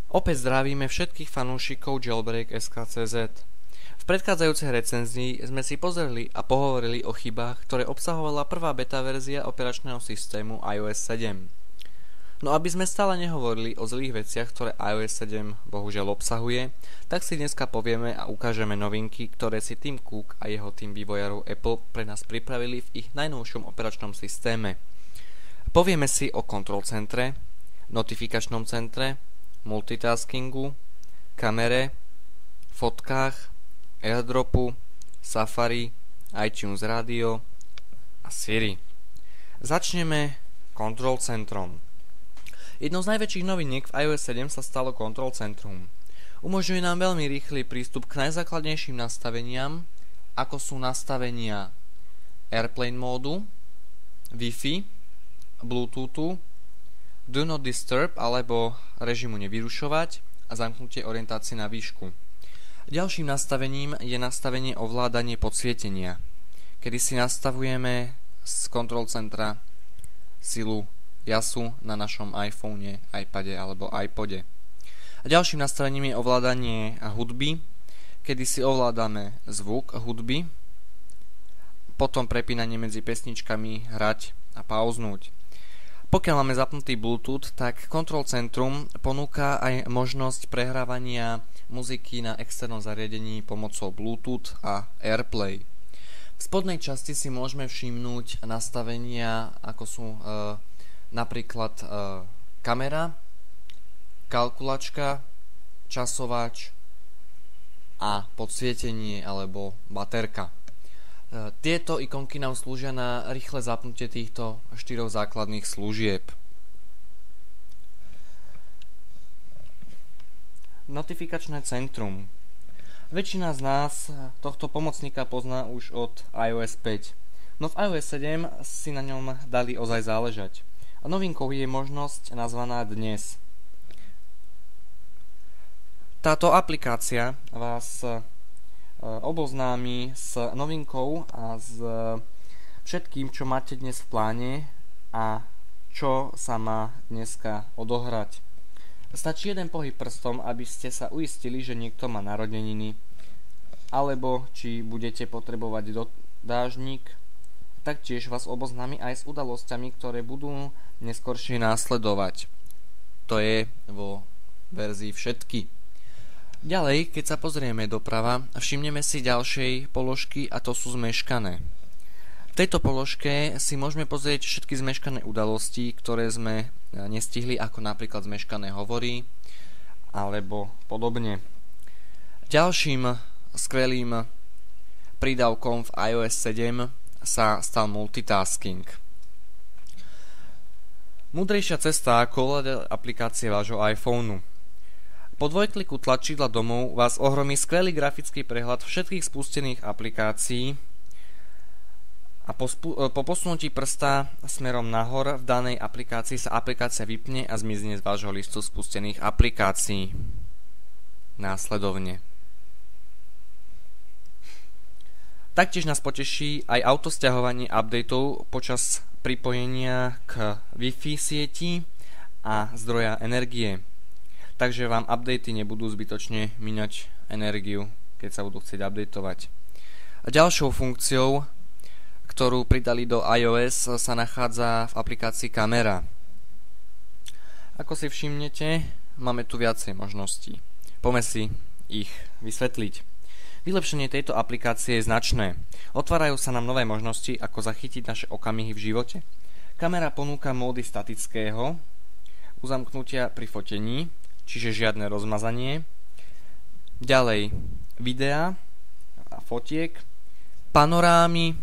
Opäť zdravíme všetkých fanúšikov Jailbreak.sk.cz. V predchádzajúcej recenzii sme si pozreli a pohovorili o chybách, ktoré obsahovala prvá beta verzia operačného systému iOS 7. No aby sme stále nehovorili o zlých veciach, ktoré iOS 7 bohužiaľ obsahuje, tak si dneska povieme a ukážeme novinky, ktoré si Tim Cook a jeho tým vývojárov Apple pre nás pripravili v ich najnovšom operačnom systéme. Povieme si o control centre, notifikačnom centre, multitaskingu, kamere, fotkách, airdropu, Safari, iTunes Radio a Siri. Začneme control centrom. Jednou z najväčších noviniek v iOS 7 sa stalo control centrum. Umožňuje nám veľmi rýchly prístup k najzákladnejším nastaveniam, ako sú nastavenia Airplane módu, Wi-Fi, Bluetoothu, Do Not Disturb alebo režimu nevyrušovať a zamknutie orientácie na výšku. Ďalším nastavením je nastavenie ovládanie podsvietenia, kedy si nastavujeme z control centra silu jasu na našom iPhone, iPade alebo iPode. A ďalším nastavením je ovládanie hudby, kedy si ovládame zvuk hudby, potom prepínanie medzi pesničkami, hrať a pauznúť. Pokiaľ máme zapnutý Bluetooth, tak Control Centrum ponúka aj možnosť prehrávania muziky na externom zariadení pomocou Bluetooth a AirPlay. V spodnej časti si môžeme všimnúť nastavenia, ako sú napríklad kamera, kalkulačka, časovač a podsvietenie alebo baterka. Tieto ikonky nám slúžia na rýchle zapnutie týchto 4 základných služieb. Notifikačné centrum. Väčšina z nás tohto pomocníka pozná už od iOS 5, no v iOS 7 si na ňom dali ozaj záležať. A novinkou je možnosť nazvaná Dnes. Táto aplikácia vás oboznámi s novinkou a s všetkým, čo máte dnes v pláne a čo sa má dneska odohrať. Stačí jeden pohyb prstom, aby ste sa uistili, že niekto má narodeniny, alebo či budete potrebovať dážnik. Taktiež vás oboznámi aj s udalosťami, ktoré budú neskoršie následovať. To je vo verzii všetky. Ďalej, keď sa pozrieme doprava, všimneme si ďalšej položky a to sú zmeškané. V tejto položke si môžeme pozrieť všetky zmeškané udalosti, ktoré sme nestihli, ako napríklad zmeškané hovory alebo podobne. Ďalším skvelým prídavkom v iOS 7 sa stal multitasking. Múdrejšia cesta ako ovládať aplikácie vášho iPhoneu. Po dvojkliku tlačidla domov vás ohromí skvelý grafický prehľad všetkých spustených aplikácií a po posunutí prsta smerom nahor v danej aplikácii sa aplikácia vypne a zmizne z vášho listu spustených aplikácií. Následovne. Taktiež nás poteší aj autosťahovanie updateov počas pripojenia k Wi-Fi sieti a zdroja energie. Takže vám updaty nebudú zbytočne míňať energiu, keď sa budú chcieť updateovať. A ďalšou funkciou, ktorú pridali do iOS, sa nachádza v aplikácii kamera. Ako si všimnete, máme tu viacej možností. Poďme si ich vysvetliť. Vylepšenie tejto aplikácie je značné. Otvárajú sa nám nové možnosti, ako zachytiť naše okamihy v živote. Kamera ponúka módy statického, uzamknutia pri fotení, čiže žiadne rozmazanie. Ďalej videa a fotiek, panorámy,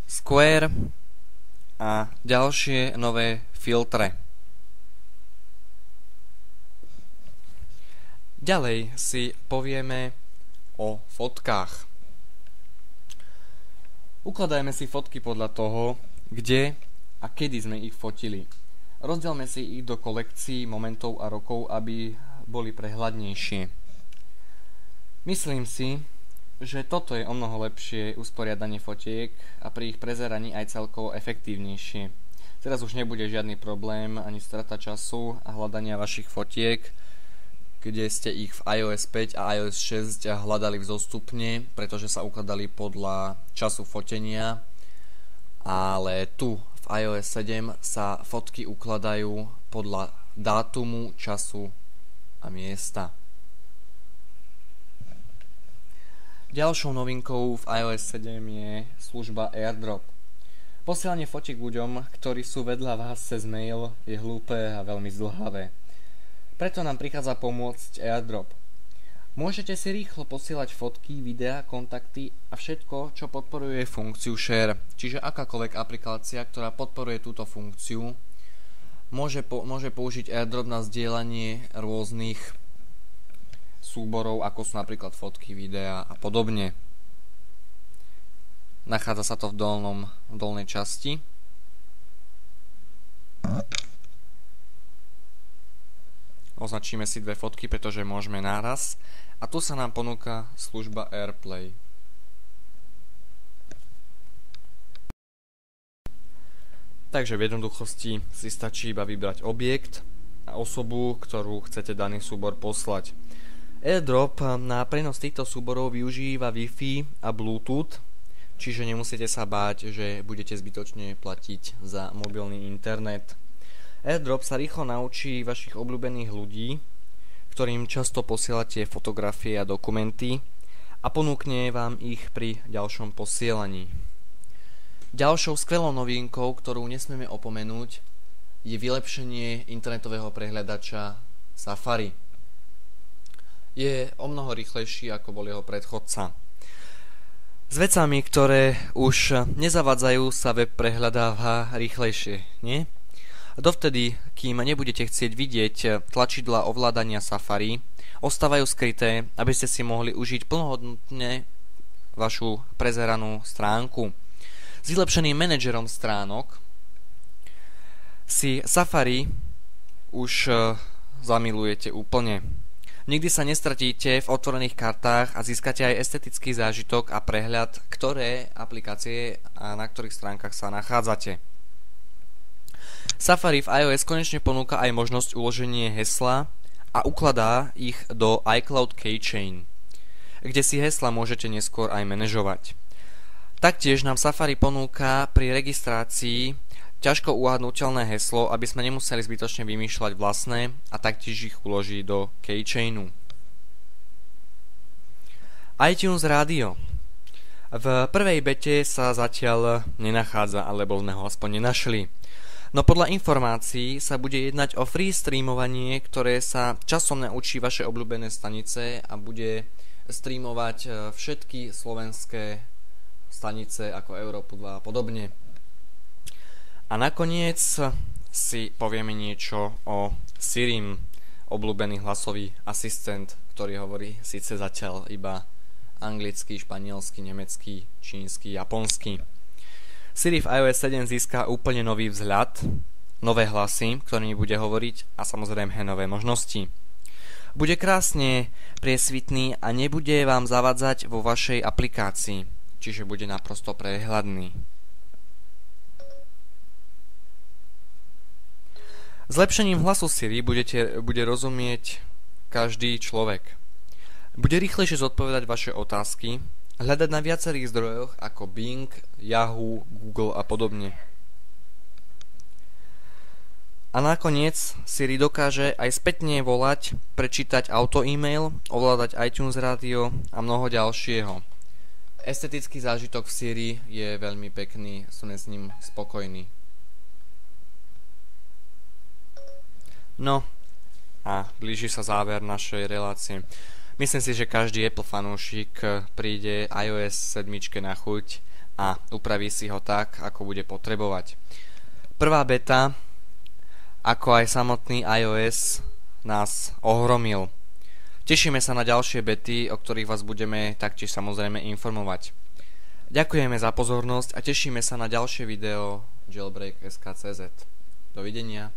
square a ďalšie nové filtre. Ďalej si povieme o fotkách. Ukladajme si fotky podľa toho, kde a kedy sme ich fotili. Rozdielme si ich do kolekcií momentov a rokov, aby boli prehľadnejšie. Myslím si, že toto je omnoho lepšie usporiadanie fotiek a pri ich prezeraní aj celkovo efektívnejšie. Teraz už nebude žiadny problém ani strata času a hľadania vašich fotiek, kde ste ich v iOS 5 a iOS 6 hľadali vzostupne, pretože sa ukladali podľa času fotenia, ale tu v iOS 7 sa fotky ukladajú podľa dátumu, času a miesta. Ďalšou novinkou v iOS 7 je služba AirDrop. Posielanie fotiek ľuďom, ktorí sú vedľa vás cez mail, je hlúpe a veľmi zdĺhavé. Preto nám prichádza pomôcť AirDrop. Môžete si rýchlo posielať fotky, videá, kontakty a všetko, čo podporuje funkciu Share. Čiže akákoľvek aplikácia, ktorá podporuje túto funkciu, môže použiť AirDrop na zdieľanie rôznych súborov, ako sú napríklad fotky, videá a podobne. Nachádza sa to v dolnej časti. Označíme si dve fotky, pretože môžeme naraz. A tu sa nám ponúka služba AirPlay. Takže v jednoduchosti si stačí iba vybrať objekt a osobu, ktorú chcete daný súbor poslať. AirDrop na prenos týchto súborov využíva Wi-Fi a Bluetooth, čiže nemusíte sa báť, že budete zbytočne platiť za mobilný internet. AirDrop sa rýchlo naučí vašich obľúbených ľudí, ktorým často posielate fotografie a dokumenty, a ponúkne vám ich pri ďalšom posielaní. Ďalšou skvelou novinkou, ktorú nesmieme opomenúť, je vylepšenie internetového prehľadača Safari. Je omnoho rýchlejší, ako bol jeho predchodca. S vecami, ktoré už nezavadzajú, sa web prehľadáva rýchlejšie, nie? Dovtedy, kým nebudete chcieť vidieť tlačidlá ovládania Safari, ostávajú skryté, aby ste si mohli užiť plnohodnotne vašu prezeranú stránku. S vylepšeným manažerom stránok si Safari už zamilujete úplne. Nikdy sa nestratíte v otvorených kartách a získate aj estetický zážitok a prehľad, ktoré aplikácie a na ktorých stránkach sa nachádzate. Safari v iOS konečne ponúka aj možnosť uloženia hesla a ukladá ich do iCloud Keychain, kde si hesla môžete neskôr aj manažovať. Taktiež nám Safari ponúka pri registrácii ťažko uhadnutelné heslo, aby sme nemuseli zbytočne vymýšľať vlastné, a taktiež ich uložiť do Keychainu. iTunes Radio. V prvej bete sa zatiaľ nenachádza, alebo sme ho aspoň nenašli. No podľa informácií sa bude jednať o free streamovanie, ktoré sa časom naučí vaše obľúbené stanice a bude streamovať všetky slovenské stanice ako Európu 2 a podobne. A nakoniec si povieme niečo o Sirim, obľúbený hlasový asistent, ktorý hovorí síce zatiaľ iba anglicky, španielsky, nemecky, čínsky, japonsky. Siri v iOS 7 získa úplne nový vzhľad, nové hlasy, ktorými bude hovoriť, a samozrejme nové možnosti. Bude krásne priesvitný a nebude vám zavadzať vo vašej aplikácii, čiže bude naprosto prehľadný. Zlepšením hlasu Siri bude rozumieť každý človek. Bude rýchlejšie zodpovedať vaše otázky, hľadať na viacerých zdrojoch ako Bing, Yahoo, Google a podobne. A nakoniec Siri dokáže aj spätne volať, prečítať auto-email, ovládať iTunes Radio a mnoho ďalšieho. Estetický zážitok v Siri je veľmi pekný, som s ním spokojný. No a blíži sa záver našej relácie. Myslím si, že každý Apple fanúšik príde iOS 7 na chuť a upraví si ho tak, ako bude potrebovať. Prvá beta, ako aj samotný iOS, nás ohromil. Tešíme sa na ďalšie bety, o ktorých vás budeme taktiež samozrejme informovať. Ďakujeme za pozornosť a tešíme sa na ďalšie video Jailbreak SKCZ. Dovidenia.